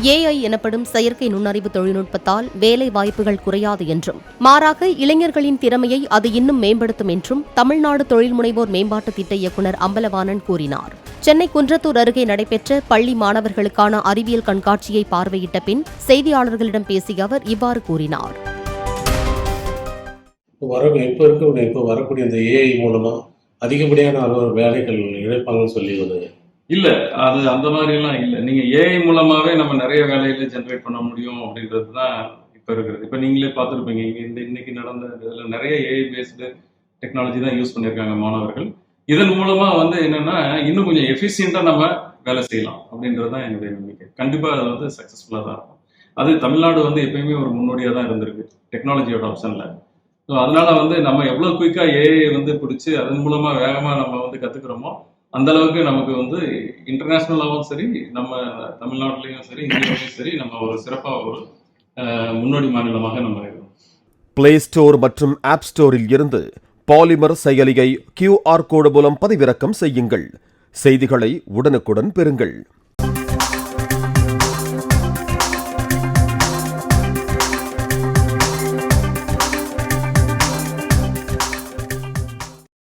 AI எனப்படும் செயற்கை நுண்ணறிவு தொழில்நுட்பத்தால் வேலை வாய்ப்புகள் குறையாது என்றும், மாறாக இளைஞர்களின் திறமையை அது இன்னும் மேம்படுத்தும் என்றும் தமிழ்நாடு தொழில் முனைவோர் மேம்பாட்டு திட்ட இயக்குநர் அம்பலவாணன் கூறினார். சென்னை குன்றத்தூர் அருகே நடைபெற்ற பள்ளி மாணவர்களுக்கான அறிவியல் கண்காட்சியை பார்வையிட்ட பின் செய்தியாளர்களிடம் பேசிய அவர் இவ்வாறு கூறினார். இப்போ வரக்கூடிய இந்த AI மூலமா அதிகப்படியான வேலைகள் இழப்பாங்கன்னு சொல்லி இல்ல, அது அந்த மாதிரி எல்லாம் இல்ல. நீங்க ஏஐ மூலமாவே நம்ம நிறைய வேலைகளை ஜெனரேட் பண்ண முடியும் அப்படின்றது தான் இப்ப இருக்கிறது. இப்ப நீங்களே பார்த்துருப்பீங்க, இன்னைக்கு நடந்த இதுல நிறைய ஏஐ பேஸ்டு டெக்னாலஜி தான் யூஸ் பண்ணியிருக்காங்க மாணவர்கள். இதன் மூலமா என்னன்னா இன்னும் கொஞ்சம் எஃபிஷியண்டா நம்ம வேலை செய்யலாம் அப்படின்றது தான் என்னுடைய நம்பிக்கை. கண்டிப்பா அது சக்சஸ்ஃபுல்லா தான் இருக்கும். அது தமிழ்நாடு எப்பயுமே ஒரு முன்னோடியா தான் இருந்திருக்கு டெக்னாலஜியோட ஆப்ஷன்ல. ஸோ அதனால நம்ம எவ்வளவு குயிக்கா ஏஐ பிடிச்சி அதன் மூலமா வேகமா நம்ம கத்துக்கிறோமோ அந்த அளவுக்கு நமக்கு இன்டர்நேஷனலாகவும் சரி, நம்ம தமிழ்நாட்டிலையும் சரி, இந்தியாவிலையும் சரி, நம்ம ஒரு சிறப்பா ஒரு முன்னோடி மாநிலமாக நம்ம இருக்கோம். பிளே ஸ்டோர் மற்றும் ஆப் ஸ்டோரில் இருந்து பாலிமர் செயலியை QR கோடு மூலம் பதிவிறக்கம் செய்யுங்கள். செய்திகளை உடனுக்குடன் பெறுங்கள்.